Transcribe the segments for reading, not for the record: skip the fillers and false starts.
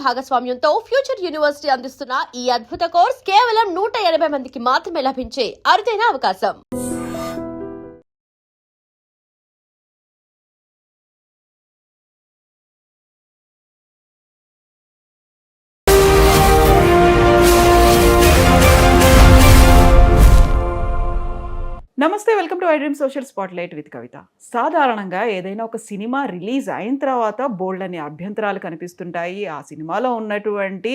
భాగస్వామ్యంతో future university అందిస్తున్న ఈ అద్భుత కోర్స్ కేవలం 180 మందికి మాత్రమే లభించే అరుదైన అవకాశం. నమస్తే, welcome to I dream social spotlight with Kavitha. సాధారణంగా ఏదైనా ఒక సినిమా రిలీజ్ అయిన తర్వాత బోల్డ్ అనే అభ్యంతరాలు కనిపిస్తుంటాయి. ఆ సినిమాలో ఉన్నటువంటి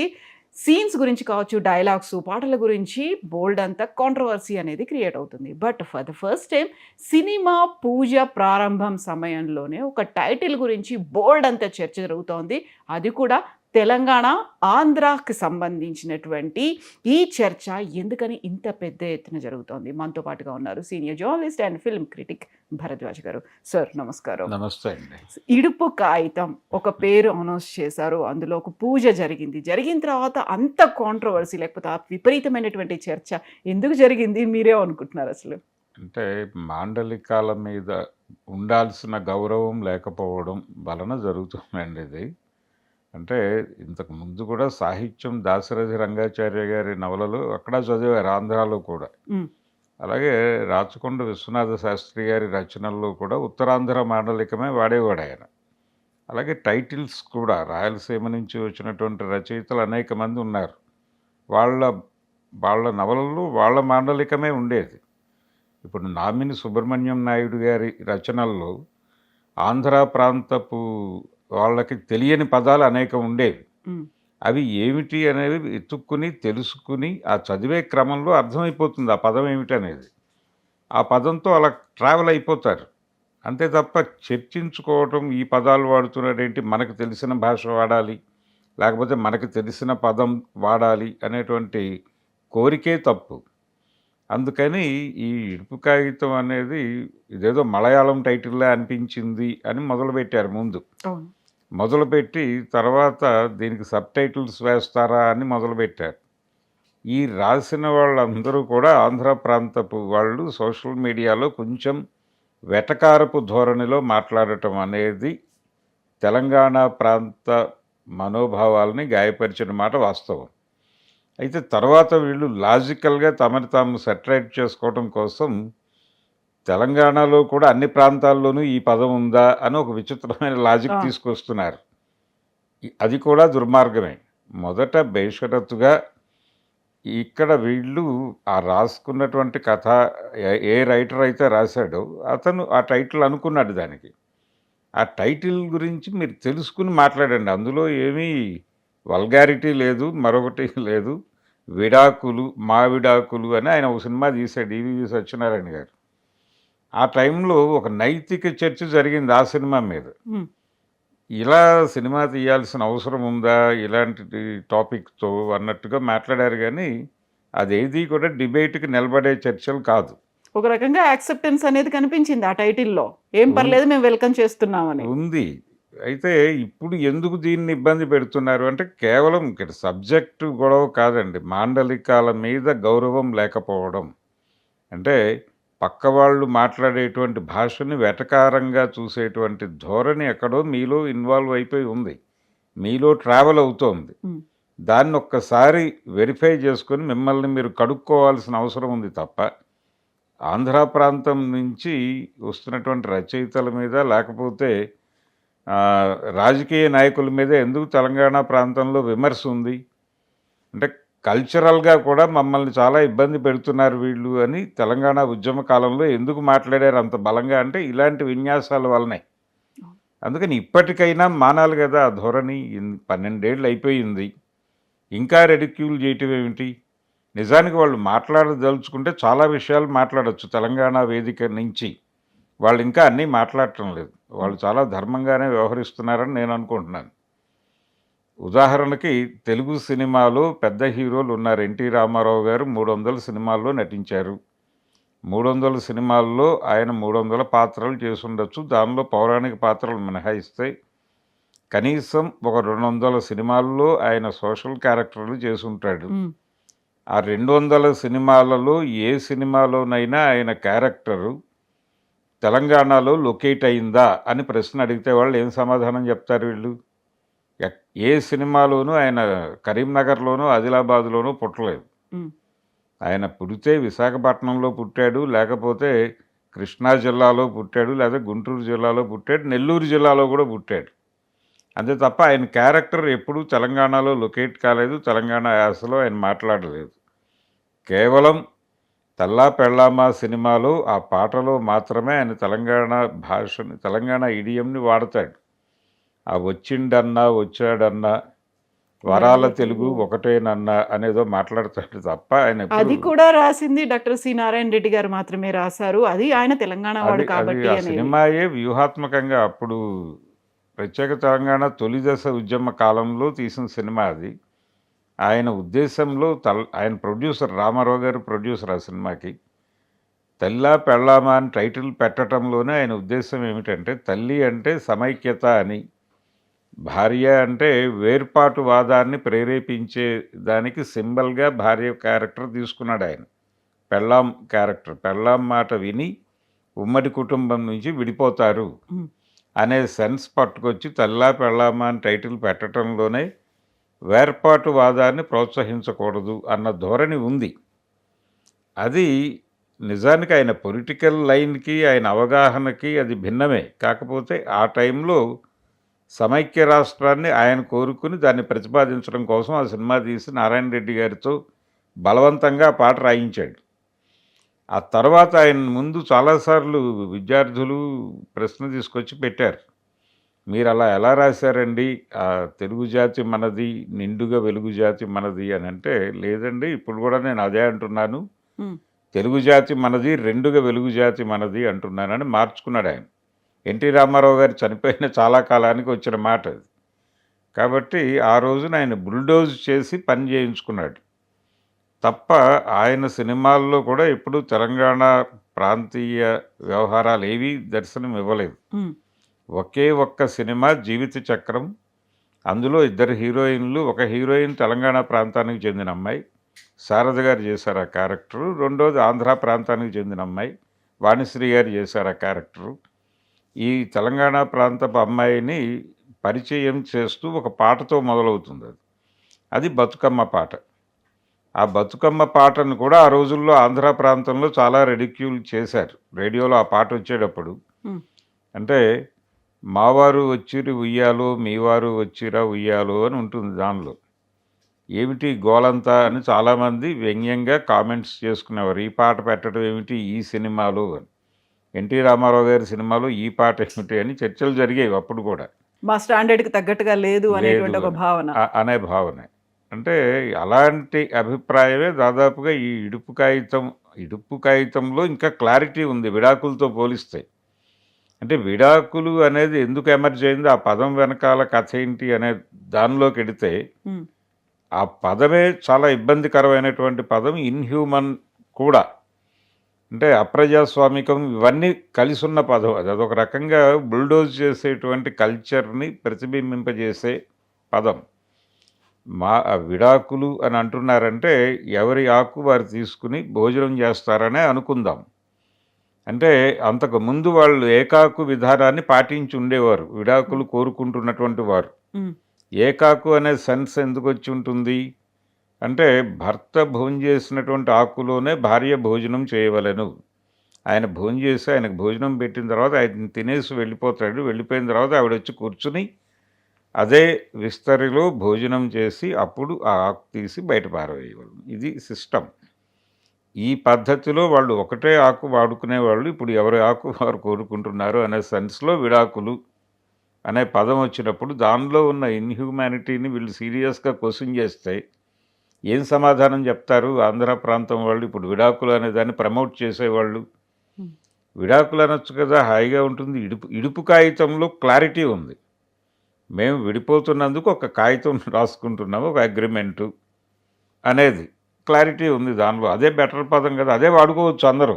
సీన్స్ గురించి కావచ్చు, డైలాగ్స్, పాటల గురించి బోల్డ్ అంత కాంట్రవర్సీ అనేది క్రియేట్ అవుతుంది. But for the first time సినిమా పూజ ప్రారంభం సమయంలోనే ఒక టైటిల్ గురించి బోల్డ్ అంత చర్చ జరుగుతోంది. అది కూడా తెలంగాణ, ఆంధ్రాకి సంబంధించినటువంటి ఈ చర్చ ఎందుకని ఇంత పెద్ద ఎత్తున జరుగుతోంది? మనతో పాటుగా ఉన్నారు senior journalist and film critic Bharadwaj గారు. సార్ నమస్కారం. నమస్తే అండి. ఇడుపు కాగితం ఒక పేరు అనౌన్స్ చేశారు, అందులో ఒక పూజ జరిగిన తర్వాత అంత కాంట్రవర్సీ లేకపోతే ఆ విపరీతమైనటువంటి చర్చ ఎందుకు జరిగింది మీరే అనుకుంటున్నారు అసలు? అంటే మాండలికాల మీద ఉండాల్సిన గౌరవం లేకపోవడం వలన జరుగుతుందండి ఇది. అంటే ఇంతకు ముందు కూడా సాహిత్యం దాశరథి రంగాచార్య గారి నవలలు అక్కడ చదివారు, ఆంధ్రాలో కూడా. అలాగే రాచకొండ విశ్వనాథ శాస్త్రి గారి రచనల్లో కూడా ఉత్తరాంధ్ర మాండలికమే వాడేవాడు ఆయన. అలాగే టైటిల్స్ కూడా రాయలసీమ నుంచి వచ్చినటువంటి రచయితలు అనేక మంది ఉన్నారు. వాళ్ళ నవలల్లో వాళ్ళ మాండలికమే ఉండేది. ఇప్పుడు నామిని సుబ్రహ్మణ్యం నాయుడు గారి రచనల్లో ఆంధ్ర ప్రాంతపు వాళ్ళకి తెలియని పదాలు అనేక ఉండేవి. అవి ఏమిటి అనేవి ఎత్తుక్కుని తెలుసుకుని ఆ చదివే క్రమంలో అర్థమైపోతుంది ఆ పదం ఏమిటి అనేది. ఆ పదంతో అలా ట్రావెల్ అయిపోతారు అంతే తప్ప చర్చించుకోవటం, ఈ పదాలు వాడుతున్నాడేంటి, మనకు తెలిసిన భాష వాడాలి లేకపోతే మనకు తెలిసిన పదం వాడాలి అనేటువంటి కోరికే తప్పు. అందుకని ఈ ఇడుపు కాగితం అనేది ఇదేదో మలయాళం టైటిల్లా అనిపించింది అని మొదలుపెట్టారు. మొదలుపెట్టి తర్వాత దీనికి సబ్ టైటిల్స్ వేస్తారా అని మొదలుపెట్టారు. ఈ రాసిన వాళ్ళందరూ కూడా ఆంధ్ర ప్రాంతపు వాళ్ళు సోషల్ మీడియాలో కొంచెం వెటకారపు ధోరణిలో మాట్లాడటం అనేది తెలంగాణ ప్రాంత మనోభావాలని గాయపరిచిన మాట వాస్తవం. అయితే తర్వాత వీళ్ళు లాజికల్గా తమని తాము సెటరేట్ చేసుకోవడం కోసం తెలంగాణలో కూడా అన్ని ప్రాంతాల్లోనూ ఈ పదం ఉందా అని ఒక విచిత్రమైన లాజిక్ తీసుకొస్తున్నారు. అది కూడా దుర్మార్గమే. మొదట బేషరతుగా ఇక్కడ వీళ్ళు ఆ రాసుకున్నటువంటి కథ ఏ రైటర్ అయితే రాశాడో అతను ఆ టైటిల్ అనుకున్నాడు. దానికి ఆ టైటిల్ గురించి మీరు తెలుసుకుని మాట్లాడండి. అందులో ఏమీ వల్గారిటీ లేదు, మరొకటి లేదు. విడాకులు, మా విడాకులు అని ఆయన ఒక సినిమా తీశాడు, ఈవీవి సత్యనారాయణ గారు. ఆ టైంలో ఒక నైతిక చర్చ జరిగింది ఆ సినిమా మీద. ఇలా సినిమా తీయాల్సిన అవసరం ఉందా ఇలాంటి టాపిక్తో అన్నట్టుగా మాట్లాడారు. కానీ అదేది కూడా డిబేట్కి నిలబడే చర్చలు కాదు. ఒక రకంగా యాక్సెప్టెన్స్ అనేది కనిపించింది ఆ టైటిల్లో. ఏం పర్లేదు, మేము వెల్కమ్ చేస్తున్నామని ఉంది. అయితే ఇప్పుడు ఎందుకు దీన్ని ఇబ్బంది పెడుతున్నారు అంటే కేవలం ఇక్కడ సబ్జెక్టు గొడవ కాదండి, మాండలికాల మీద గౌరవం లేకపోవడం. అంటే పక్క వాళ్ళు మాట్లాడేటువంటి భాషని వెటకారంగా చూసేటువంటి ధోరణి ఎక్కడో మీలో ఇన్వాల్వ్ అయిపోయి ఉంది, మీలో ట్రావెల్ అవుతోంది. దాన్ని ఒక్కసారి వెరిఫై చేసుకొని మిమ్మల్ని మీరు కడుక్కోవాల్సిన అవసరం ఉంది తప్ప ఆంధ్ర ప్రాంతం నుంచి వస్తున్నటువంటి రచయితల మీద లేకపోతే రాజకీయ నాయకుల మీద ఎందుకు తెలంగాణ ప్రాంతంలో విమర్శ ఉంది అంటే కల్చరల్గా కూడా మమ్మల్ని చాలా ఇబ్బంది పెడుతున్నారు వీళ్ళు అని తెలంగాణ ఉద్యమ కాలంలో ఎందుకు మాట్లాడారు అంత బలంగా అంటే ఇలాంటి విన్యాసాల వల్లనే. అందుకని ఇప్పటికైనా మానాలి కదా ఆ ధోరణి. 12 ఏళ్ళు అయిపోయింది, ఇంకా రెడిక్యూల్ చేయటం ఏమిటి? నిజానికి వాళ్ళు మాట్లాడదలుచుకుంటే చాలా విషయాలు మాట్లాడచ్చు తెలంగాణ వేదిక నుంచి. వాళ్ళు ఇంకా అన్నీ మాట్లాడటం లేదు. వాళ్ళు చాలా ధర్మంగానే వ్యవహరిస్తున్నారని నేను అనుకుంటున్నాను. ఉదాహరణకి తెలుగు సినిమాలో పెద్ద హీరోలు ఉన్నారు. ఎన్టీ రామారావు గారు 300 సినిమాల్లో నటించారు. 300 సినిమాల్లో ఆయన 300 పాత్రలు చేసి ఉండొచ్చు. దానిలో పౌరాణిక పాత్రలు మినహాయిస్తే కనీసం ఒక 200 సినిమాల్లో ఆయన సోషల్ క్యారెక్టర్లు చేసి ఉంటాడు. ఆ 200 సినిమాలలో ఏ సినిమాలోనైనా ఆయన క్యారెక్టరు తెలంగాణలో లొకేట్ అయిందా అని ప్రశ్న అడిగితే వాళ్ళు ఏం సమాధానం చెప్తారు? వీళ్ళు ఏ సినిమాలోనూ ఆయన కరీంనగర్లోనూ ఆదిలాబాద్లోనూ పుట్టలేదు. ఉమ్, ఆయన పుడితే విశాఖపట్నంలో పుట్టాడు, లేకపోతే కృష్ణా జిల్లాలో పుట్టాడు, లేదా గుంటూరు జిల్లాలో పుట్టాడు, నెల్లూరు జిల్లాలో కూడా పుట్టాడు. అంతే తప్ప ఆయన క్యారెక్టర్ ఎప్పుడూ తెలంగాణలో లొకేట్ కాలేదు, తెలంగాణ యాసలో ఆయన మాట్లాడలేదు. కేవలం తెల్లా పెళ్ళామా సినిమాలో ఆ పాటలో మాత్రమే ఆయన తెలంగాణ భాషని, తెలంగాణ ఇడియంని వాడతాడు. ఆ వచ్చిండన్నా వచ్చాడన్నా వరాల తెలుగు ఒకటేనన్నా అనేదో మాట్లాడతాడు తప్ప ఆయన అది కూడా రాసింది డాక్టర్ సి నారాయణ రెడ్డి గారు మాత్రమే రాశారు. అది ఆయన తెలంగాణ వాడు అది కాబట్టి ఆ అనేది. సినిమాయే వ్యూహాత్మకంగా అప్పుడు ప్రత్యేక తెలంగాణ తొలి దశ ఉద్యమ కాలంలో తీసిన సినిమా అది. ఆయన ఉద్దేశంలో ఆయన ప్రొడ్యూసర్ రామారావు గారు ప్రొడ్యూసర్ ఆ సినిమాకి. తెల్లా పెళ్ళామా అని టైటిల్ పెట్టడంలోనే ఆయన ఉద్దేశం ఏమిటంటే, తల్లి అంటే సమైక్యత అని, భార్య అంటే వేర్పాటువాదాన్ని ప్రేరేపించే దానికి సింబల్గా భార్య క్యారెక్టర్ తీసుకున్నాడు ఆయన. పెళ్ళాం క్యారెక్టర్, పెళ్ళాం మాట విని ఉమ్మడి కుటుంబం నుంచి విడిపోతారు ఉమ్, అనే సెన్స్ పట్టుకొచ్చి తెల్లా పెళ్ళామా అని టైటిల్ పెట్టడంలోనే వేర్పాటువాదాన్ని ప్రోత్సహించకూడదు అన్న ధోరణి ఉంది. అది నిజానికి ఆయన పొలిటికల్ లైన్కి, ఆయన అవగాహనకి అది భిన్నమే. కాకపోతే ఆ టైంలో సమైక్య రాష్ట్రాన్ని ఆయన కోరుకుని దాన్ని ప్రతిపాదించడం కోసం ఆ సినిమా తీసి నారాయణ రెడ్డి గారితో బలవంతంగా ఆ పాట రాయించాడు. ఆ తర్వాత ఆయన ముందు చాలాసార్లు విద్యార్థులు ప్రశ్న తీసుకొచ్చి పెట్టారు, మీరు అలా ఎలా రాశారండి, ఆ తెలుగు జాతి మనది, నిండుగా వెలుగు జాతి మనది అని. అంటే లేదండి, ఇప్పుడు కూడా నేను అదే అంటున్నాను, ఉమ్, తెలుగు జాతి మనది, రెండుగా వెలుగు జాతి మనది అంటున్నానని మార్చుకున్నాడు ఆయన. ఎన్టీ రామారావు గారు చనిపోయిన చాలా కాలానికి వచ్చిన మాట అది. కాబట్టి ఆ రోజున ఆయన బుల్డోజ్ చేసి పని చేయించుకున్నాడు తప్ప ఆయన సినిమాల్లో కూడా ఎప్పుడూ తెలంగాణ ప్రాంతీయ వ్యవహారాలు ఏవీ దర్శనం ఇవ్వలేదు. ఉమ్, ఒకే ఒక్క సినిమా జీవిత చక్రం, అందులో ఇద్దరు హీరోయిన్లు, ఒక హీరోయిన్ తెలంగాణ ప్రాంతానికి చెందిన అమ్మాయి, శారద గారు చేశారు ఆ క్యారెక్టరు. రెండోది ఆంధ్ర ప్రాంతానికి చెందిన అమ్మాయి వాణిశ్రీ గారు చేశారు ఆ క్యారెక్టరు. ఈ తెలంగాణ ప్రాంతపు అమ్మాయిని పరిచయం చేస్తూ ఒక పాటతో మొదలవుతుంది. అది బతుకమ్మ పాట. ఆ బతుకమ్మ పాటను కూడా ఆ రోజుల్లో ఆంధ్ర ప్రాంతంలో చాలా రెడిక్యూల్ చేశారు. రేడియోలో ఆ పాట వచ్చేటప్పుడు ఉమ్, అంటే మావారు వచ్చిరి ఉయ్యాలో, మీవారు వచ్చిరా ఉయ్యాలో అని ఉంటుంది దానిలో. ఏమిటి గోలంతా అని చాలామంది వ్యంగ్యంగా కామెంట్స్ చేసుకునేవారు. ఈ పాట పెట్టడం ఏమిటి ఈ సినిమాలో అని, ఎన్టీ రామారావు గారి సినిమాలో ఈ పాట ఏమిటి అని చర్చలు జరిగేవి అప్పుడు కూడా. మా స్టాండర్డ్కి తగ్గట్టుగా లేదు అనేటువంటి ఒక లేదు భావన. అనే భావన. అంటే అలాంటి అభిప్రాయమే దాదాపుగా ఈ ఇడుపు కాగితంలో ఇంకా క్లారిటీ ఉంది విడాకులతో పోలిస్తే. అంటే విడాకులు అనేది ఎందుకు ఎమర్జ్ అయింది, ఆ పదం వెనకాల కథ ఏంటి అనే దానిలోకి వెడితే ఉమ్, ఆ పదమే చాలా ఇబ్బందికరమైనటువంటి పదం. ఇన్హ్యూమన్ కూడా, అంటే అప్రజాస్వామికం, ఇవన్నీ కలిసి ఉన్న పదం అది. అదొక రకంగా బుల్డోజ్ చేసేటువంటి కల్చర్ని ప్రతిబింబింపజేసే పదం. విడాకులు అని అంటున్నారంటే ఎవరి ఆకు వారు తీసుకుని భోజనం చేస్తారనే అనుకుందాం. అంటే అంతకు ముందు వాళ్ళు ఏకాకు విధానాన్ని పాటించి ఉండేవారు విడాకులు కోరుకుంటున్నటువంటి వారు. ఉమ్, ఏకాకు అనే సెన్స్ ఎందుకు వచ్చి ఉంటుంది అంటే, భర్త భోజనం చేసినటువంటి ఆకులోనే భార్య భోజనం చేయవలెను. ఆయన భోజనం చేసి ఆయనకు భోజనం పెట్టిన తర్వాత ఆయన తినేసి వెళ్ళిపోతాడు. వెళ్ళిపోయిన తర్వాత ఆవిడ వచ్చి కూర్చుని అదే విస్తరిలో భోజనం చేసి అప్పుడు ఆ ఆకు తీసి బయట పారవేయవలను. ఇది సిస్టమ్. ఈ పద్ధతిలో వాళ్ళు ఒకటే ఆకు వాడుకునేవాళ్ళు. ఇప్పుడు ఎవరి ఆకు వారు కోరుకుంటున్నారు అనే సెన్స్లో విడాకులు అనే పదం వచ్చినప్పుడు దానిలో ఉన్న ఇన్హ్యూమానిటీని వీళ్ళు సీరియస్గా క్వశ్చన్ చేస్తే ఏం సమాధానం చెప్తారు ఆంధ్ర ప్రాంతం వాళ్ళు? ఇప్పుడు విడాకులు అనే దాన్ని ప్రమోట్ చేసేవాళ్ళు విడాకులు అనొచ్చు కదా, హాయిగా ఉంటుంది. ఇడుపు కాగితంలో క్లారిటీ ఉంది. మేము విడిపోతున్నందుకు ఒక కాగితం రాసుకుంటున్నాము, ఒక అగ్రిమెంటు అనేది క్లారిటీ ఉంది దానిలో. అదే బెటర్ పదం కదా, అదే వాడుకోవచ్చు అందరూ.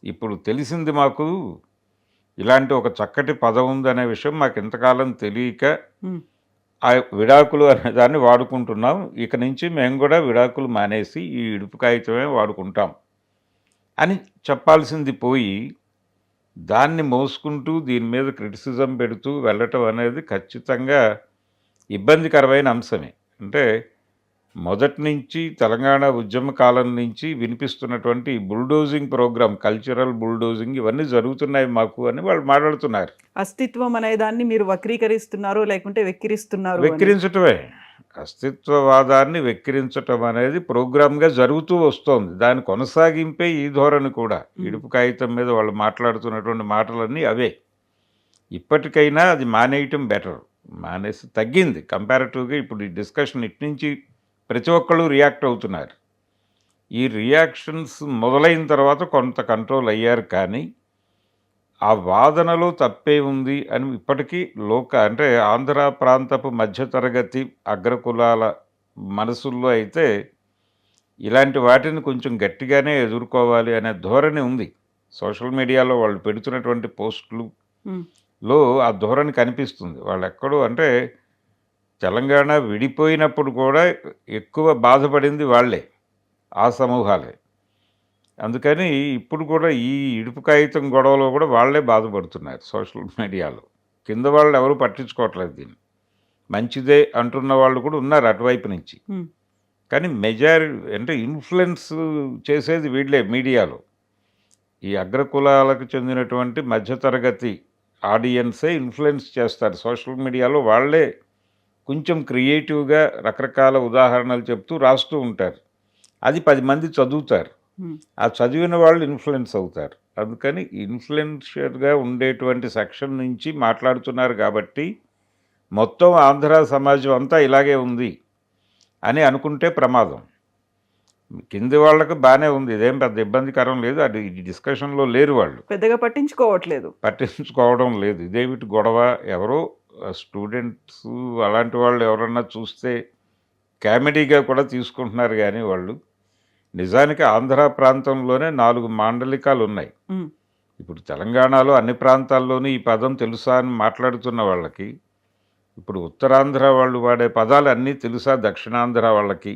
ఇప్పుడు తెలిసింది మాకు ఇలాంటి ఒక చక్కటి పదం ఉందనే విషయం మాకు ఇంతకాలం తెలియక ఆ విడాకులు అనే దాన్ని వాడుకుంటున్నాం. ఇక నుంచి మేము కూడా విడాకులు మానేసి ఈ ఇడుపు కాగితమే వాడుకుంటాం అని చెప్పాల్సింది పోయి దాన్ని మోసుకుంటూ దీని మీద క్రిటిసిజం పెడుతూ వెళ్ళటం అనేది ఖచ్చితంగా ఇబ్బందికరమైన అంశమే. అంటే మొదటి నుంచి తెలంగాణ ఉద్యమ కాలం నుంచి వినిపిస్తున్నటువంటి ఈ బుల్డోజింగ్ ప్రోగ్రామ్, కల్చరల్ బుల్డోజింగ్ ఇవన్నీ జరుగుతున్నాయి మాకు అని వాళ్ళు మాట్లాడుతున్నారు. అస్తిత్వం అనే దాన్ని మీరు వక్రీకరిస్తున్నారు లేకుంటే వెక్కిరిస్తున్నారు అని. వెక్కిరించటమే. అస్తిత్వవాదాన్ని వెక్కిరించటం అనేది ప్రోగ్రామ్గా జరుగుతూ వస్తోంది. దాని కొనసాగింపే ఈ ధోరణి కూడా. ఇడుపు కాగితం మీద వాళ్ళు మాట్లాడుతున్నటువంటి మాటలన్నీ అవే. ఇప్పటికైనా అది మానేయటం బెటర్. మానేసి తగ్గింది కంపారిటివ్గా. ఇప్పుడు ఈ డిస్కషన్ ఇటు నుంచి ప్రతి ఒక్కళ్ళు రియాక్ట్ అవుతున్నారు. ఈ రియాక్షన్స్ మొదలైన తర్వాత కొంత కంట్రోల్ అయ్యారు, కానీ ఆ వాదనలో తప్పే ఉంది అని ఇప్పటికీ అంటే ఆంధ్ర ప్రాంతపు మధ్యతరగతి అగ్రకులాల మనసుల్లో అయితే ఇలాంటి వాటిని కొంచెం గట్టిగానే ఎదుర్కోవాలి అనే ధోరణి ఉంది. సోషల్ మీడియాలో వాళ్ళు పెడుతున్నటువంటి పోస్టులలో ఆ ధోరణి కనిపిస్తుంది. వాళ్ళు ఎక్కడో అంటే తెలంగాణ విడిపోయినప్పుడు కూడా ఎక్కువ బాధపడింది వాళ్ళే, ఆ సమూహాలే. అందుకని ఇప్పుడు కూడా ఈ ఇడుపు కాగితం గొడవలో కూడా వాళ్ళే బాధపడుతున్నారు సోషల్ మీడియాలో. కింద వాళ్ళు ఎవరు పట్టించుకోవట్లేదు దీన్ని. మంచిదే అంటున్న వాళ్ళు కూడా ఉన్నారు అటువైపు నుంచి. కానీ అంటే ఇన్ఫ్లుయెన్స్ చేసేది వీళ్ళే మీడియాలో. ఈ అగ్రకులాలకు చెందినటువంటి మధ్యతరగతి ఆడియన్సే ఇన్ఫ్లుయెన్స్ చేస్తారు సోషల్ మీడియాలో. వాళ్ళే కొంచెం క్రియేటివ్గా రకరకాల ఉదాహరణలు చెప్తూ రాస్తూ ఉంటారు. అది 10 మంది చదువుతారు. ఆ చదివిన వాళ్ళు ఇన్ఫ్లుయెన్స్ అవుతారు. అందుకని ఇన్ఫ్లుయెన్షియర్గా ఉండేటువంటి సెక్షన్ నుంచి మాట్లాడుతున్నారు కాబట్టి మొత్తం ఆంధ్ర సమాజం అంతా ఇలాగే ఉంది అని అనుకుంటే ప్రమాదం. కింది వాళ్ళకు బాగానే ఉంది, ఇదేం పెద్ద ఇబ్బందికరం లేదు. అది డిస్కషన్లో లేరు, వాళ్ళు పెద్దగా పట్టించుకోవడం లేదు. ఇదేమిటి గొడవ, ఎవరో స్టూడెంట్స్ అలాంటి వాళ్ళు ఎవరన్నా చూస్తే కామెడీగా కూడా తీసుకుంటున్నారు. కానీ వాళ్ళు నిజానికి ఆంధ్ర ప్రాంతంలోనే 4 మాండలికాలు ఉన్నాయి. ఇప్పుడు తెలంగాణలో అన్ని ప్రాంతాల్లోనూ ఈ పదం తెలుసా అని మాట్లాడుతున్న వాళ్ళకి, ఇప్పుడు ఉత్తరాంధ్ర వాళ్ళు వాడే పదాలు అన్నీ తెలుసా, దక్షిణాంధ్ర వాళ్ళకి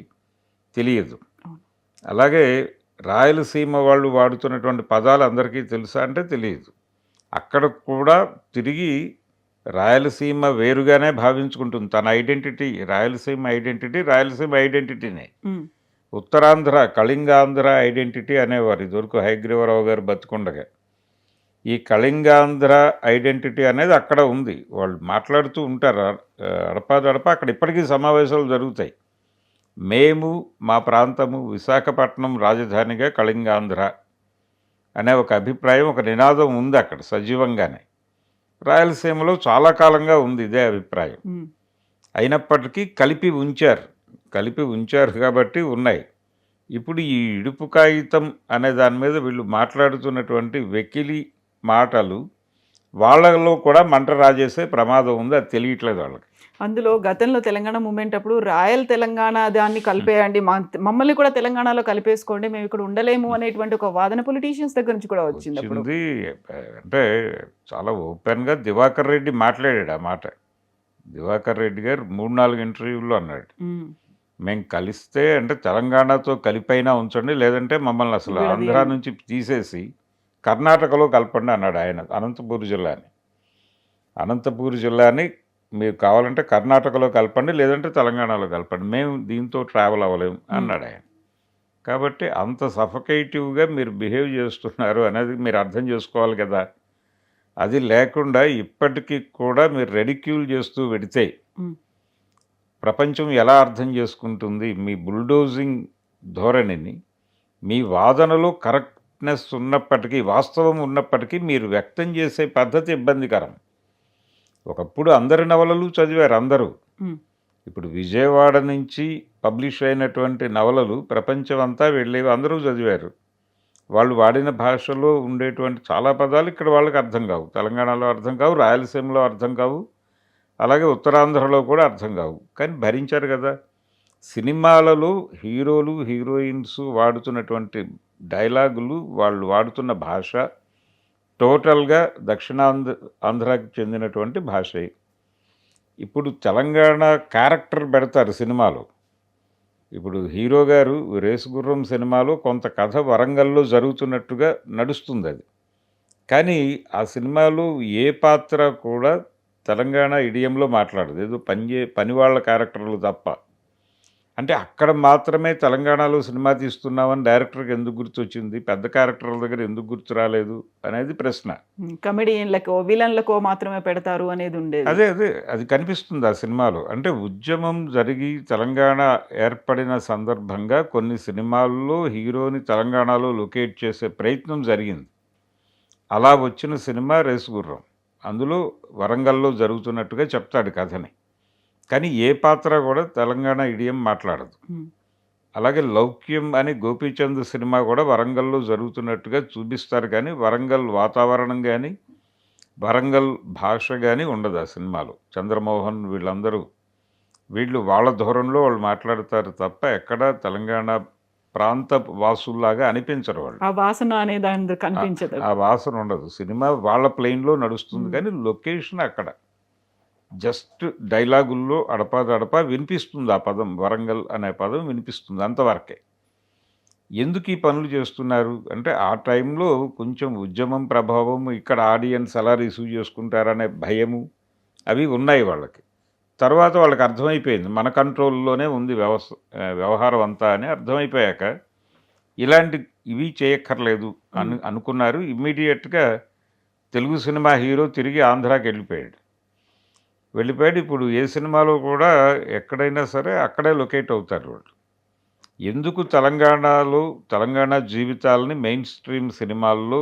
తెలియదు. అలాగే రాయలసీమ వాళ్ళు వాడుతున్నటువంటి పదాలు అందరికీ తెలుసా అంటే తెలియదు. అక్కడ కూడా తిరిగి రాయలసీమ వేరుగానే భావించుకుంటుంది తన ఐడెంటిటీ. రాయలసీమ ఐడెంటిటీనే. ఉత్తరాంధ్ర, కళింగాంధ్ర ఐడెంటిటీ అనేవారు ఇదివరకు హయగ్రీవరావు గారు బతుకుండగా. ఈ కళింగాంధ్ర ఐడెంటిటీ అనేది అక్కడ ఉంది. వాళ్ళు మాట్లాడుతూ ఉంటారు అడపాదడప. అక్కడ ఇప్పటికీ సమావేశాలు జరుగుతాయి. మేము, మా ప్రాంతము విశాఖపట్నం రాజధానిగా కళింగాంధ్ర అనే ఒక అభిప్రాయం, ఒక నినాదం ఉంది అక్కడ సజీవంగానే. రాయలసీమలో చాలా కాలంగా ఉంది ఇదే అభిప్రాయం. అయినప్పటికీ కలిపి ఉంచారు కాబట్టి ఉన్నాయి. ఇప్పుడు ఈ ఇడుపు కాగితం అనే దాని మీద వీళ్ళు మాట్లాడుతున్నటువంటి వెకిలి మాటలు వాళ్ళలో కూడా మంట రాజేసే ప్రమాదం ఉంది. అది తెలియట్లేదు వాళ్ళకి. అందులో గతంలో తెలంగాణ మూమెంట్ అప్పుడు రాయల్ తెలంగాణ దాన్ని కలిపేయండి, మమ్మల్ని కూడా తెలంగాణలో కలిపేసుకోండి, మేము ఇక్కడ ఉండలేము అనేటువంటి ఒక వాదన పొలిటీషియన్స్ దగ్గర నుంచి కూడా వచ్చింది. అంటే చాలా ఓపెన్గా దివాకర్ రెడ్డి మాట్లాడాడు ఆ మాట. దివాకర్ రెడ్డి గారు 3-4 ఇంటర్వ్యూల్లో అన్నాడు, మేము కలిస్తే అంటే తెలంగాణతో కలిపైనా ఉంచండి, లేదంటే మమ్మల్ని అసలు ఆంధ్ర నుంచి తీసేసి కర్ణాటకలో కలపండి అన్నాడు ఆయన. అనంతపూర్ జిల్లాని మీరు కావాలంటే కర్ణాటకలో కలపండి, లేదంటే తెలంగాణలో కలపండి, మేము దీంతో ట్రావెల్ అవ్వలేము అన్నాడు ఆయన. కాబట్టి అంత సఫకేటివ్గా మీరు బిహేవ్ చేస్తున్నారు అనేది మీరు అర్థం చేసుకోవాలి కదా. అది లేకుండా ఇప్పటికీ కూడా మీరు రెడిక్యూల్ చేస్తూ పెడితే ప్రపంచం ఎలా అర్థం చేసుకుంటుంది మీ బుల్డోజింగ్ ధోరణిని? మీ వాదనలో కరెక్ట్నెస్ ఉన్నప్పటికీ, వాస్తవం ఉన్నప్పటికీ మీరు వ్యక్తం చేసే పద్ధతి ఇబ్బందికరం. ఒకప్పుడు అందరి నవలలు చదివారు అందరూ. ఇప్పుడు విజయవాడ నుంచి పబ్లిష్ అయినటువంటి నవలలు ప్రపంచం అంతా వెళ్ళేవి, అందరూ చదివారు. వాళ్ళు వాడిన భాషలో ఉండేటువంటి చాలా పదాలు ఇక్కడ వాళ్ళకి అర్థం కావు. తెలంగాణలో అర్థం కావు, రాయలసీమలో అర్థం కావు, అలాగే ఉత్తరాంధ్రలో కూడా అర్థం కావు. కానీ భరించారు కదా. సినిమాలలో హీరోలు హీరోయిన్స్ వాడుతున్నటువంటి డైలాగులు, వాళ్ళు వాడుతున్న భాష టోటల్గా ఆంధ్రాకి చెందినటువంటి భాషే. ఇప్పుడు తెలంగాణ క్యారెక్టర్ పెడతారు సినిమాలో. ఇప్పుడు హీరో గారు రేసుగుర్రం సినిమాలో కొంత కథ వరంగల్లో జరుగుతున్నట్టుగా నడుస్తుంది అది. కానీ ఆ సినిమాలో ఏ పాత్ర కూడా తెలంగాణ ఇడియంలో మాట్లాడదు, ఏదో పని వాళ్ళ క్యారెక్టర్లు తప్ప. అంటే అక్కడ మాత్రమే తెలంగాణలో సినిమా తీస్తున్నామని డైరెక్టర్కి ఎందుకు గుర్తొచ్చింది, పెద్ద క్యారెక్టర్ల దగ్గర ఎందుకు గుర్తు రాలేదు అనేది ప్రశ్న. కమెడియన్లకో విలన్లకో మాత్రమే పెడతారు అనేది ఉండేది. అదే అది కనిపిస్తుంది ఆ సినిమాలో. అంటే ఉద్యమం జరిగి తెలంగాణ ఏర్పడిన సందర్భంగా కొన్ని సినిమాల్లో హీరోని తెలంగాణలో లొకేట్ చేసే ప్రయత్నం జరిగింది. అలా వచ్చిన సినిమా రేసుగుర్రం. అందులో వరంగల్లో జరుగుతున్నట్టుగా చెప్తాడు కథని, కానీ ఏ పాత్ర కూడా తెలంగాణ ఇడియం మాట్లాడదు. అలాగే లౌక్యం అని గోపీచంద్ సినిమా కూడా వరంగల్లో జరుగుతున్నట్టుగా చూపిస్తారు, కానీ వరంగల్ వాతావరణం కానీ వరంగల్ భాష కానీ ఉండదు ఆ సినిమాలో. చంద్రమోహన్ వీళ్ళు వాళ్ళ ధోరణిలో వాళ్ళు మాట్లాడతారు తప్ప ఎక్కడ తెలంగాణ ప్రాంత వాసుల్లాగా అనిపించరు వాళ్ళు. ఆ వాసన అనేది కనిపించదు, ఆ వాసన ఉండదు. సినిమా వాళ్ళ ప్లేన్లో నడుస్తుంది, కానీ లొకేషన్ అక్కడ జస్ట్ డైలాగుల్లో అడపాదడపా వినిపిస్తుంది ఆ పదం, వరంగల్ అనే పదం వినిపిస్తుంది, అంతవరకే. ఎందుకు ఈ పనులు చేస్తున్నారు అంటే ఆ టైంలో కొంచెం ఉద్యమం ప్రభావం, ఇక్కడ ఆడియన్స్ ఎలా రిసీవ్ చేసుకుంటారనే భయము అవి ఉన్నాయి వాళ్ళకి. తర్వాత వాళ్ళకి అర్థమైపోయింది మన కంట్రోల్లోనే ఉంది వ్యవహారం అంతా అని అర్థమైపోయాక ఇవి చేయక్కర్లేదు అనుకున్నారు. ఇమ్మీడియట్గా తెలుగు సినిమా హీరో తిరిగి ఆంధ్రాకి వెళ్ళిపోయాడు. ఇప్పుడు ఏ సినిమాలో కూడా ఎక్కడైనా సరే అక్కడే లొకేట్ అవుతారు వాళ్ళు. ఎందుకు తెలంగాణ జీవితాలని మెయిన్ స్ట్రీమ్ సినిమాల్లో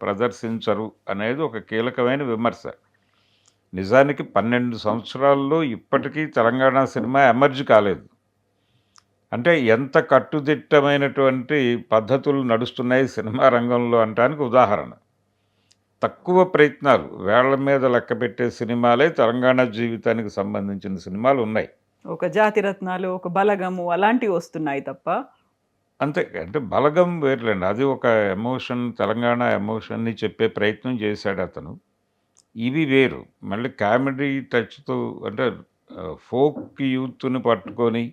ప్రదర్శించరు అనేది ఒక కీలకమైన విమర్శ. నిజానికి 12 సంవత్సరాల్లో ఇప్పటికీ తెలంగాణ సినిమా ఎమర్జ్ కాలేదు. అంటే ఎంత కట్టుదిట్టమైనటువంటి పద్ధతులు నడుస్తున్నాయి సినిమా రంగంలో అనడానికి ఉదాహరణ. తక్కువ ప్రయత్నాలు, వేళ్ల మీద లెక్క పెట్టే సినిమాలే తెలంగాణ జీవితానికి సంబంధించిన సినిమాలు ఉన్నాయి. ఒక జాతిరత్నాలు, ఒక బలగము అలాంటివి వస్తున్నాయి తప్ప. అంతే. అంటే బలగం వేర్లేండి, అది ఒక ఎమోషన్, తెలంగాణ ఎమోషన్ని చెప్పే ప్రయత్నం చేశాడు అతను. ఇవి వేరు. మళ్ళీ కామెడీ టచ్తో అంటే ఫోక్ యూత్ని పట్టుకొని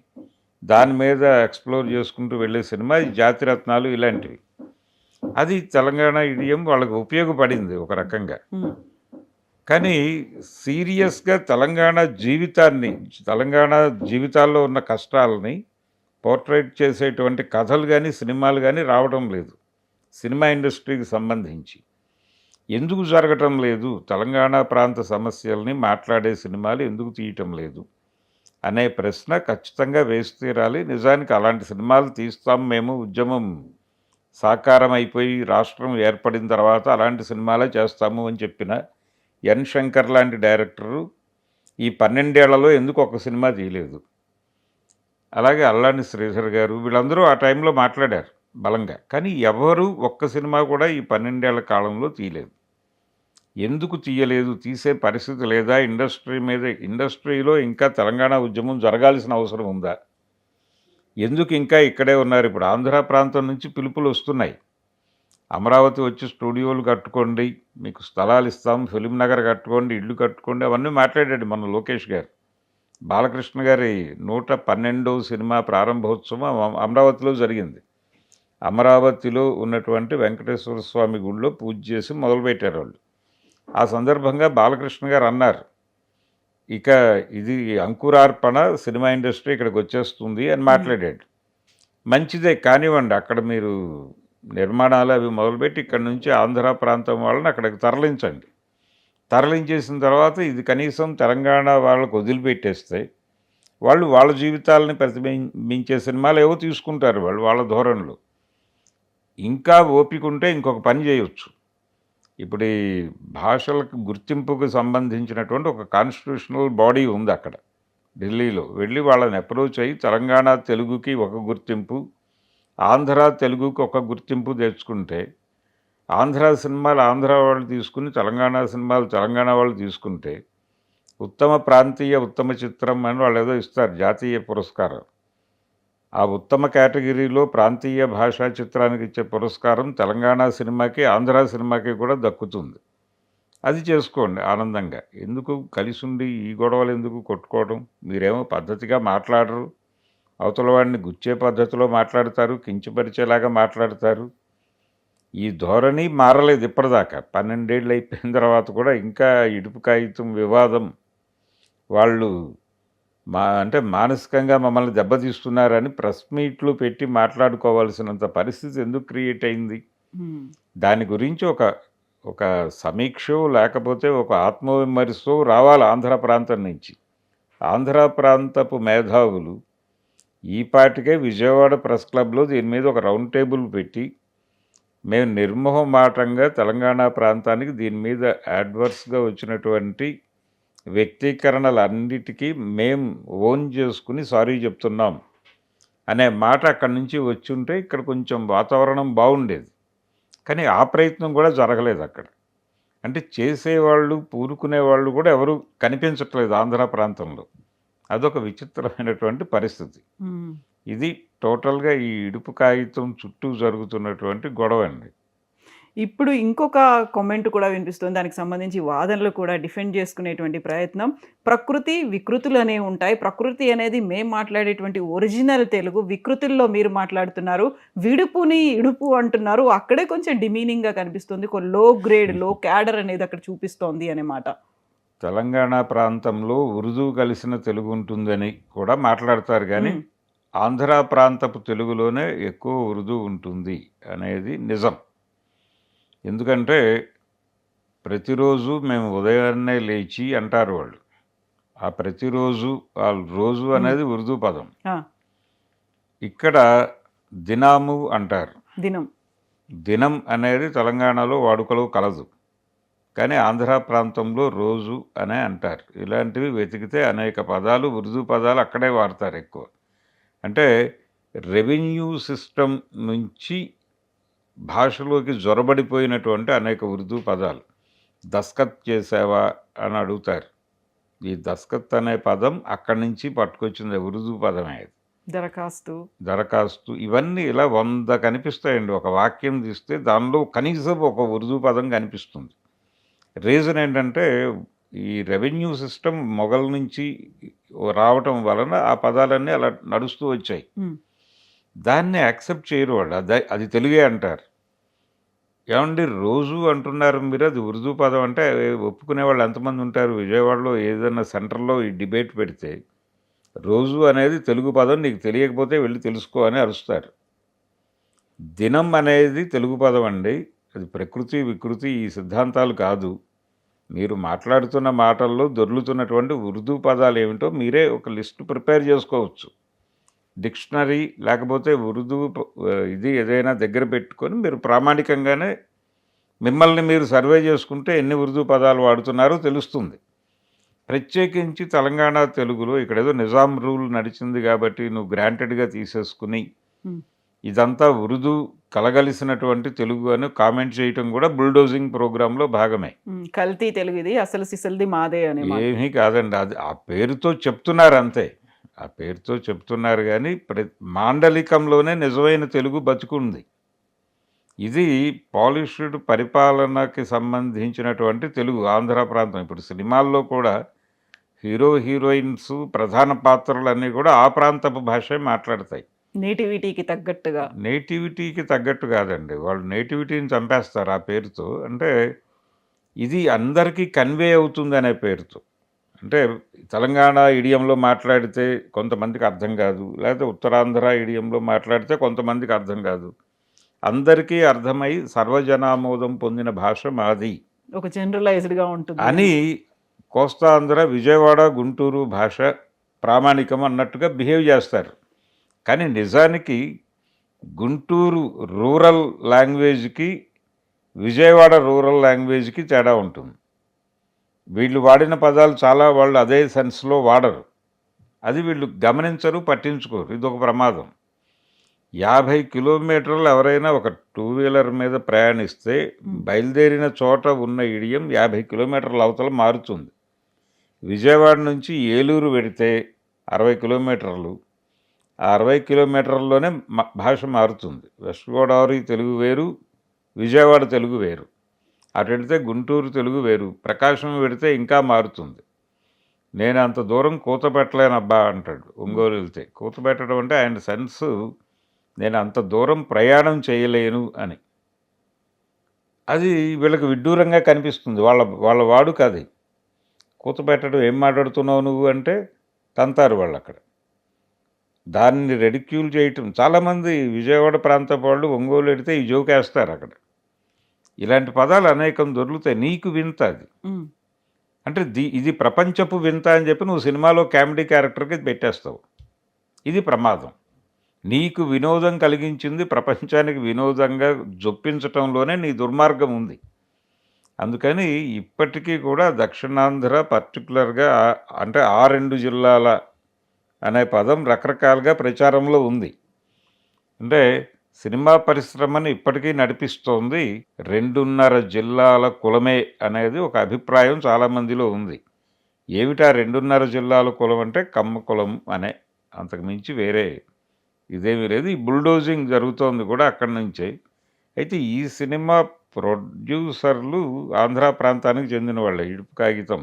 దాని మీద ఎక్స్ప్లోర్ చేసుకుంటూ వెళ్ళే సినిమా ఈ జాతిరత్నాలు ఇలాంటివి. అది తెలంగాణ ఇడియం వాళ్ళకి ఉపయోగపడింది ఒక రకంగా. కానీ సీరియస్గా తెలంగాణ జీవితాల్లో ఉన్న కష్టాలని పోర్ట్రేట్ చేసేటువంటి కథలు కానీ సినిమాలు కానీ రావడం లేదు సినిమా ఇండస్ట్రీకి సంబంధించి. ఎందుకు జరగటం లేదు, తెలంగాణ ప్రాంత సమస్యల్ని మాట్లాడే సినిమాలు ఎందుకు తీయటం లేదు అనే ప్రశ్న ఖచ్చితంగా వేసి తీరాలి. నిజానికి అలాంటి సినిమాలు తీస్తాం మేము, ఉద్యమం సాకారం అయిపోయి రాష్ట్రం ఏర్పడిన తర్వాత అలాంటి సినిమాలే చేస్తాము అని చెప్పిన ఎన్ శంకర్ లాంటి డైరెక్టరు ఈ 12 ఏళ్లలో ఎందుకు ఒక సినిమా తీయలేదు? అలాగే అల్లాని శ్రీధర్ గారు వీళ్ళందరూ ఆ టైంలో మాట్లాడారు బలంగా, కానీ ఎవరు ఒక్క సినిమా కూడా ఈ 12 ఏళ్ల కాలంలో తీయలేదు. ఎందుకు తీయలేదు? తీసే పరిస్థితి లేదా? ఇండస్ట్రీలో ఇంకా తెలంగాణ ఉద్యమం జరగాల్సిన అవసరం ఉందా? ఎందుకు ఇంకా ఇక్కడే ఉన్నారు? ఇప్పుడు ఆంధ్ర ప్రాంతం నుంచి పిలుపులు వస్తున్నాయి, అమరావతి వచ్చి స్టూడియోలు కట్టుకోండి, మీకు స్థలాలు ఇస్తాం, ఫిలిం నగర్ కట్టుకోండి, ఇళ్ళు కట్టుకోండి, అవన్నీ మాట్లాడాడు మన లోకేష్ గారు. బాలకృష్ణ గారి 112వ సినిమా ప్రారంభోత్సవం అమరావతిలో జరిగింది. అమరావతిలో ఉన్నటువంటి వెంకటేశ్వర స్వామి గుడిలో పూజ చేసి మొదలుపెట్టారు వాళ్ళు. ఆ సందర్భంగా బాలకృష్ణ గారు అన్నారు, ఇక ఇది అంకురార్పణ, సినిమా ఇండస్ట్రీ ఇక్కడికి వచ్చేస్తుంది అని మాట్లాడాడు. మంచిదే కానివ్వండి, అక్కడ మీరు నిర్మాణాలు అవి మొదలుపెట్టి ఇక్కడ నుంచి ఆంధ్ర ప్రాంతం వాళ్ళని అక్కడికి తరలించేసిన తర్వాత ఇది కనీసం తెలంగాణ వాళ్ళకు వదిలిపెట్టేస్తే వాళ్ళు వాళ్ళ జీవితాలని ప్రతిబింబించే సినిమాలు ఏవో తీసుకుంటారు వాళ్ళ ధోరణిలో. ఇంకా ఓపిక ఉంటే ఇంకొక పని చేయొచ్చు. ఇప్పుడు ఈ భాషలకు గుర్తింపుకు సంబంధించినటువంటి ఒక కాన్స్టిట్యూషనల్ బాడీ ఉంది అక్కడ ఢిల్లీలో. వెళ్ళి వాళ్ళని అప్రోచ్ అయ్యి తెలంగాణ తెలుగుకి ఒక గుర్తింపు, ఆంధ్ర తెలుగుకి ఒక గుర్తింపు తెచ్చుకుంటే, ఆంధ్ర సినిమాలు ఆంధ్ర వాళ్ళు తీసుకుని తెలంగాణ సినిమాలు తెలంగాణ వాళ్ళు తీసుకుంటే ఉత్తమ చిత్రం అని వాళ్ళు ఏదో ఇస్తారు జాతీయ పురస్కారం. ఆ ఉత్తమ కేటగిరీలో ప్రాంతీయ భాషా చిత్రానికి ఇచ్చే పురస్కారం తెలంగాణ సినిమాకి ఆంధ్ర సినిమాకి కూడా దక్కుతుంది. అది చేసుకోండి ఆనందంగా. ఎందుకు కలిసి ఉండి ఈ గొడవలు ఎందుకు కొట్టుకోవడం? మీరేమో పద్ధతిగా మాట్లాడరు, అవతల వాడిని గుచ్చే పద్ధతిలో మాట్లాడతారు, కించపరిచేలాగా మాట్లాడతారు. ఈ ధోరణి మారలేదు ఇప్పటిదాకా. 12 ఏళ్ళు అయిపోయిన తర్వాత కూడా ఇంకా ఇడుపు కాగితం వివాదం వాళ్ళు అంటే మానసికంగా మమ్మల్ని దెబ్బతీస్తున్నారని ప్రెస్ మీట్లు పెట్టి మాట్లాడుకోవాల్సినంత పరిస్థితి ఎందుకు క్రియేట్ అయింది? దాని గురించి ఒక సమీక్షో లేకపోతే ఒక ఆత్మవిమర్శో రావాలి ఆంధ్ర ప్రాంతం నుంచి. ఆంధ్ర ప్రాంతపు మేధావులు ఈ పాటికే విజయవాడ ప్రెస్ క్లబ్లో దీని మీద ఒక రౌండ్ టేబుల్ పెట్టి మేము నిర్మోహమాటంగా తెలంగాణ ప్రాంతానికి దీని మీద అడ్వర్స్గా వచ్చినటువంటి వ్యక్తీకరణలన్నిటికీ మేము ఓన్ చేసుకుని సారీ చెప్తున్నాం అనే మాట అక్కడి నుంచి వచ్చి ఉంటే ఇక్కడ కొంచెం వాతావరణం బాగుండేది. కానీ ఆ ప్రయత్నం కూడా జరగలేదు అక్కడ. అంటే చేసేవాళ్ళు పూనుకునేవాళ్ళు కూడా ఎవరు కనిపించట్లేదు ఆంధ్ర ప్రాంతంలో. అదొక విచిత్రమైనటువంటి పరిస్థితి. ఇది టోటల్గా ఈ ఇడుపు కాగితం చుట్టూ జరుగుతున్నటువంటి గొడవ అండి. ఇప్పుడు ఇంకొక కామెంట్ కూడా వినిపిస్తుంది. దానికి సంబంధించి వాదనలు కూడా డిఫెండ్ చేసుకునేటువంటి ప్రయత్నం. ప్రకృతి వికృతులు అనేవి ఉంటాయి. ప్రకృతి అనేది మేము మాట్లాడేటువంటి ఒరిజినల్ తెలుగు, వికృతుల్లో మీరు మాట్లాడుతున్నారు. విడుపుని ఇడుపు అంటున్నారు. అక్కడే కొంచెం డిమీనింగ్గా కనిపిస్తుంది. ఒక లో గ్రేడ్, లో క్యాడర్ అనేది అక్కడ చూపిస్తోంది అనే మాట. తెలంగాణ ప్రాంతంలో ఉర్దూ కలిసిన తెలుగు ఉంటుందని కూడా మాట్లాడతారు, కానీ ఆంధ్ర ప్రాంతపు తెలుగులోనే ఎక్కువ ఉర్దూ ఉంటుంది అనేది నిజం. ఎందుకంటే ప్రతిరోజు మేము ఉదయాన్నే లేచి అంటారు వాళ్ళు. ఆ ప్రతిరోజు రోజు అనేది ఉర్దూ పదం. ఇక్కడ దినాము అంటారు. దినం అనేది తెలంగాణలో వాడుకలో కలదు, కానీ ఆంధ్ర ప్రాంతంలో రోజు అనే అంటారు. ఇలాంటివి వెతికితే అనేక పదాలు, ఉర్దూ పదాలు అక్కడే వాడతారు ఎక్కువ. అంటే రెవెన్యూ సిస్టమ్ నుంచి భాషలోకి జొరబడిపోయినటువంటి అనేక ఉర్దూ పదాలు. దస్కత్ చేసావా అని అడుగుతారు. ఈ దస్కత్ అనే పదం అక్కడి నుంచి పట్టుకొచ్చింది, ఉర్దూ పదమే. దరఖాస్తు ఇవన్నీ ఇలా 100 కనిపిస్తాయండి. ఒక వాక్యం తీస్తే దానిలో కనీసం ఒక ఉర్దూ పదం కనిపిస్తుంది. రీజన్ ఏంటంటే ఈ రెవెన్యూ సిస్టమ్ మొఘల్ నుంచి రావటం వలన ఆ పదాలన్నీ అలా నడుస్తూ వచ్చాయి. దాన్ని యాక్సెప్ట్ చేయరు వాళ్ళు. అది తెలుగే అంటారు. ఏమండి రోజు అంటున్నారు మీరు, అది ఉర్దూ పదం అంటే ఒప్పుకునే వాళ్ళు ఎంతమంది ఉంటారు? విజయవాడలో ఏదైనా సెంటర్లో ఈ డిబేట్ పెడితే రోజు అనేది తెలుగు పదం, నీకు తెలియకపోతే వెళ్ళి తెలుసుకో అని అరుస్తారు. దినం అనేది తెలుగు పదం అండి. అది ప్రకృతి వికృతి ఈ సిద్ధాంతాలు కాదు. మీరు మాట్లాడుతున్న మాటల్లో దొర్లుతున్నటువంటి ఉర్దూ పదాలు ఏమిటో మీరే ఒక లిస్ట్ ప్రిపేర్ చేసుకోవచ్చు. డిక్షనరీ లేకపోతే ఉర్దూ ఇది ఏదైనా దగ్గర పెట్టుకొని మీరు ప్రామాణికంగానే మిమ్మల్ని మీరు సర్వే చేసుకుంటే ఎన్ని ఉర్దూ పదాలు వాడుతున్నారో తెలుస్తుంది. ప్రత్యేకించి తెలంగాణ తెలుగులో ఇక్కడ ఏదో నిజాం రూల్ నడిచింది కాబట్టి నువ్వు గ్రాంటెడ్గా తీసేసుకుని ఇదంతా ఉర్దూ కలగలిసినటువంటి తెలుగు అని కామెంట్ చేయటం కూడా బుల్డోజింగ్ ప్రోగ్రాంలో భాగమే. కల్తీ తెలుగు ఇది, అసలు సిసల్ది మాదే అని ఏమీ కాదండి. అది ఆ పేరుతో చెప్తున్నారు అంతే. ఆ పేరుతో చెప్తున్నారు కానీ మాండలికంలోనే నిజమైన తెలుగు బతుకుంది. ఇది పాలిష్డ్ పరిపాలనకి సంబంధించినటువంటి తెలుగు ఆంధ్ర ప్రాంతం. ఇప్పుడు సినిమాల్లో కూడా హీరో హీరోయిన్స్ ప్రధాన పాత్రలన్నీ కూడా ఆ ప్రాంతపు భాషే మాట్లాడతాయి. నేటివిటీకి తగ్గట్టు కాదండి. వాళ్ళు నేటివిటీని చంపేస్తారు ఆ పేరుతో. అంటే ఇది అందరికీ కన్వే అవుతుంది అనే పేరుతో. అంటే తెలంగాణ ఇడియంలో మాట్లాడితే కొంతమందికి అర్థం కాదు, లేకపోతే ఉత్తరాంధ్ర ఇడియంలో మాట్లాడితే కొంతమందికి అర్థం కాదు. అందరికీ అర్థమై సర్వజనామోదం పొందిన భాష మాది, ఒక జనరలైజ్డ్గా ఉంటుంది అని కోస్తాంధ్ర, విజయవాడ, గుంటూరు భాష ప్రామాణికం అన్నట్టుగా బిహేవ్ చేస్తారు. కానీ నిజానికి గుంటూరు రూరల్ లాంగ్వేజ్కి విజయవాడ రూరల్ లాంగ్వేజ్కి తేడా ఉంటుంది. వీళ్ళు వాడిన పదాలు చాలా వాళ్ళు అదే సెన్స్లో వాడరు. అది వీళ్ళు గమనించరు, పట్టించుకోరు. ఇది ఒక ప్రమాదం. 50 కిలోమీటర్లు ఎవరైనా ఒక 2 వీలర్ మీద ప్రయాణిస్తే బయలుదేరిన చోట ఉన్న ఇడియం 50 కిలోమీటర్ల అవతల మారుతుంది. విజయవాడ నుంచి ఏలూరు వెడితే 60 కిలోమీటర్లు. ఆ 60 కిలోమీటర్లలోనే భాష మారుతుంది. వెస్ట్ గోదావరి తెలుగు వేరు, విజయవాడ తెలుగు వేరు. అటు వెడితే గుంటూరు తెలుగు వేరు, ప్రకాశం వెడితే ఇంకా మారుతుంది. నేను అంత దూరం కూత పెట్టలేనబ్బా అంటాడు ఒంగోలు వెళ్తే. కూత పెట్టడం అంటే ఆయన సెన్స్, నేను అంత దూరం ప్రయాణం చేయలేను అని. అది వీళ్ళకి విడ్డూరంగా కనిపిస్తుంది. వాళ్ళ వాడుక అది. కూతబెట్టడం, ఏం మాట్లాడుతున్నావు నువ్వు అంటే తంతారు వాళ్ళు అక్కడ. దాన్ని రెడిక్యూల్ చేయటం, చాలామంది విజయవాడ ప్రాంత వాళ్ళు ఒంగోలు ఎడితే ఈ జోక్ వేస్తారు అక్కడ. ఇలాంటి పదాలు అనేకం దొరుకుతాయి. నీకు వింత అది అంటే ఇది ప్రపంచపు వింత అని చెప్పి నువ్వు సినిమాలో కామెడీ క్యారెక్టర్కి పెట్టేస్తావు. ఇది ప్రమాదం. నీకు వినోదం కలిగించింది ప్రపంచానికి వినోదంగా జొప్పించటంలోనే నీ దుర్మార్గం ఉంది. అందుకని ఇప్పటికీ కూడా దక్షిణాంధ్ర పర్టికులర్గా అంటే ఆ 2 జిల్లాల అనే పదం రకరకాలుగా ప్రచారంలో ఉంది. అంటే సినిమా పరిశ్రమని ఇప్పటికీ నడిపిస్తోంది 2.5 జిల్లాల కులమే అనేది ఒక అభిప్రాయం చాలామందిలో ఉంది. ఏమిటా 2.5 జిల్లాల కులం అంటే కమ్మ కులం అనే, అంతకుమించి వేరే ఇదేమీ లేదు. ఈ బుల్డోజింగ్ జరుగుతోంది కూడా అక్కడి నుంచే. అయితే ఈ సినిమా ప్రొడ్యూసర్లు ఆంధ్ర ప్రాంతానికి చెందిన వాళ్ళే, ఇడుపు కాగితం.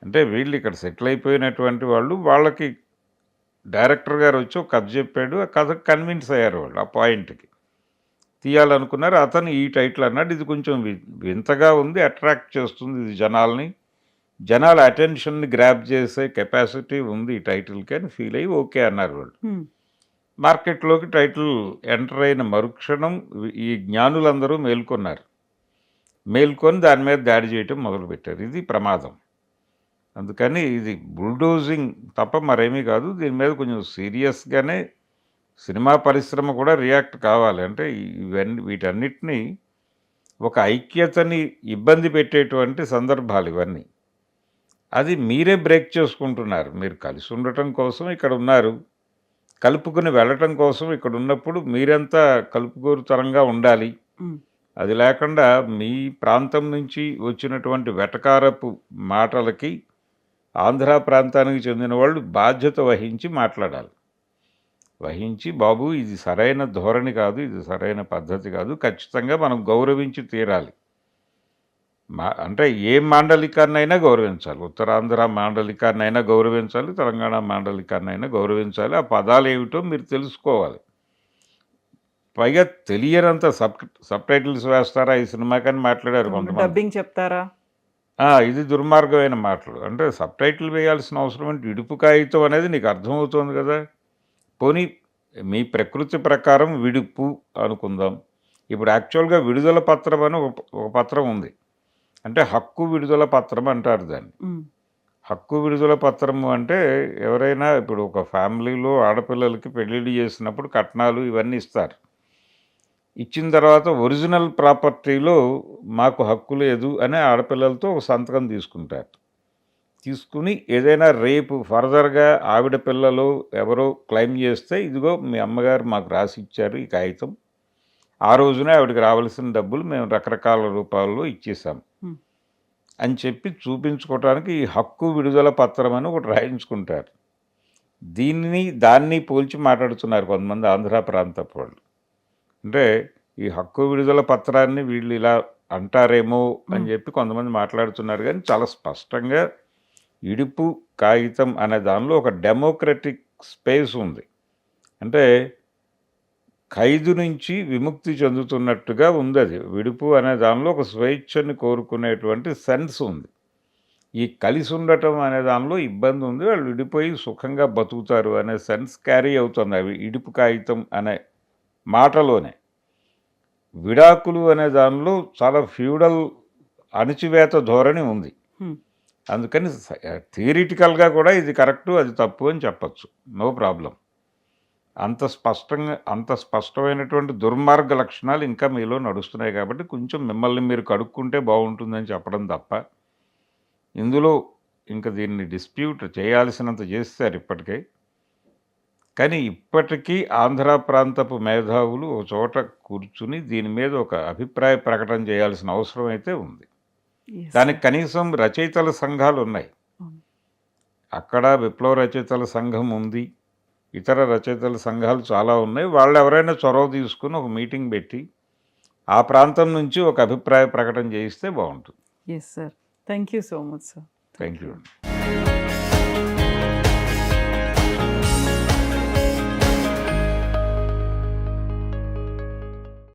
అంటే వీళ్ళు ఇక్కడ సెటిల్ అయిపోయినటువంటి వాళ్ళు. వాళ్ళకి డైరెక్టర్ గారు వచ్చి ఒక కథ చెప్పాడు, ఆ కథకు కన్విన్స్ అయ్యారు వాళ్ళు. ఆ పాయింట్కి తీయాలనుకున్నారు. అతను ఈ టైటిల్ అన్నాడు, ఇది కొంచెం వింతగా ఉంది, అట్రాక్ట్ చేస్తుంది, ఇది జనాల అటెన్షన్ని గ్రాప్ చేసే కెపాసిటీ ఉంది ఈ టైటిల్కి అని ఫీల్ అయ్యి ఓకే అన్నారు వాళ్ళు. మార్కెట్లోకి టైటిల్ ఎంటర్ అయిన మరుక్షణం ఈ జ్ఞానులందరూ మేల్కొని దాని మీద దాడి చేయటం మొదలుపెట్టారు. ఇది ప్రమాదం. అందుకని ఇది బుల్డోజింగ్ తప్ప మరేమీ కాదు. దీని మీద కొంచెం సీరియస్గానే సినిమా పరిశ్రమ కూడా రియాక్ట్ కావాలి. అంటే వీటన్నిటినీ ఒక ఐక్యతని ఇబ్బంది పెట్టేటువంటి సందర్భాలు ఇవన్నీ. అది మీరే బ్రేక్ చేసుకుంటున్నారు. మీరు కలిసి ఉండటం కోసం ఇక్కడ ఉన్నారు, కలుపుకుని వెళ్ళటం కోసం ఇక్కడ ఉన్నప్పుడు మీరంతా కలుపుకోరుతరంగా ఉండాలి. అది లేకుండా మీ ప్రాంతం నుంచి వచ్చినటువంటి వెటకారపు మాటలకి ఆంధ్ర ప్రాంతానికి చెందిన వాళ్ళు బాధ్యత వహించి మాట్లాడాలి. వహించి, బాబు ఇది సరైన ధోరణి కాదు, ఇది సరైన పద్ధతి కాదు, ఖచ్చితంగా మనం గౌరవించి తీరాలి. అంటే ఏ మాండలికాన్నైనా గౌరవించాలి. ఉత్తరాంధ్ర మాండలికాన్నైనా గౌరవించాలి, తెలంగాణ మాండలికాన్నైనా గౌరవించాలి. ఆ పదాలు ఏమిటో మీరు తెలుసుకోవాలి. పైగా తెలియనంత సబ్ టైటిల్స్ వేస్తారా ఈ సినిమాకని మాట్లాడారు కొంతమంది. డబ్బింగ్ చెప్తారా? ఇది దుర్మార్గమైన మాటలు. అంటే సబ్ టైటిల్ వేయాల్సిన అవసరం అంటే ఇడుపు కాగితం అనేది నీకు అర్థమవుతుంది కదా. పోనీ మీ ప్రకృతి ప్రకారం విడుపు అనుకుందాం. ఇప్పుడు యాక్చువల్గా విడుదల పత్రం అని ఒక పత్రం ఉంది. అంటే హక్కు విడుదల పత్రం అంటారు దాన్ని. హక్కు విడుదల పత్రము అంటే ఎవరైనా ఇప్పుడు ఒక ఫ్యామిలీలో ఆడపిల్లలకి పెళ్ళిళ్ళు చేసినప్పుడు కట్నాలు ఇవన్నీ ఇస్తారు. ఇచ్చిన తర్వాత ఒరిజినల్ ప్రాపర్టీలో మాకు హక్కు లేదు అని ఆడపిల్లలతో ఒక సంతకం తీసుకుంటారు. తీసుకుని ఏదైనా రేపు ఫర్దర్గా ఆవిడ పిల్లలు ఎవరో క్లెయిమ్ చేస్తే, ఇదిగో మీ అమ్మగారు మాకు రాసి ఇచ్చారు ఈ కాగితం, ఆ రోజునే ఆవిడకి రావాల్సిన డబ్బులు మేము రకరకాల రూపాల్లో ఇచ్చేసాం అని చెప్పి చూపించుకోవడానికి ఈ హక్కు విడుదల పత్రం అని ఒకటి రాయించుకుంటారు. దాన్ని పోల్చి మాట్లాడుతున్నారు కొంతమంది ఆంధ్ర ప్రాంతపు వాళ్ళు. అంటే ఈ హక్కు విడుదల పత్రాన్ని వీళ్ళు ఇలా అంటారేమో అని చెప్పి కొంతమంది మాట్లాడుతున్నారు. కానీ చాలా స్పష్టంగా ఇడుపు కాగితం అనే దానిలో ఒక డెమోక్రటిక్ స్పేస్ ఉంది. అంటే ఖైదు నుంచి విముక్తి చెందుతున్నట్టుగా ఉంది. అది విడుపు అనే దానిలో ఒక స్వేచ్ఛని కోరుకునేటువంటి సెన్స్ ఉంది. ఈ కలిసి ఉండటం అనే దానిలో ఇబ్బంది ఉంది, వాళ్ళు విడిపోయి సుఖంగా బతుకుతారు అనే సెన్స్ క్యారీ అవుతుంది అవి ఇడుపు కాగితం అనే మాటలోనే. విడాకులు అనే దానిలో చాలా ఫ్యూడల్ అణచివేత ధోరణి ఉంది. అందుకని థియరిటికల్గా కూడా ఇది కరెక్టు అది తప్పు అని చెప్పచ్చు, నో ప్రాబ్లం. అంత స్పష్టమైనటువంటి దుర్మార్గ లక్షణాలు ఇంకా మీలో నడుస్తున్నాయి కాబట్టి కొంచెం మిమ్మల్ని మీరు కడుక్కుంటే బాగుంటుందని చెప్పడం తప్ప, ఇందులో ఇంకా దీన్ని డిస్ప్యూట్ చేయాల్సినంత చేస్తారు ఇప్పటికే. కానీ ఇప్పటికీ ఆంధ్ర ప్రాంతపు మేధావులు ఒక చోట కూర్చుని దీని మీద ఒక అభిప్రాయ ప్రకటన చేయాల్సిన అవసరం అయితే ఉంది. దానికి కనీసం రచయితల సంఘాలు ఉన్నాయి. అక్కడ విప్లవ రచయితల సంఘం ఉంది, ఇతర రచయితల సంఘాలు చాలా ఉన్నాయి. వాళ్ళు ఎవరైనా చొరవ తీసుకుని ఒక మీటింగ్ పెట్టి ఆ ప్రాంతం నుంచి ఒక అభిప్రాయ ప్రకటన చేయిస్తే బాగుంటుంది. Yes sir, thank you so much sir. Thank you.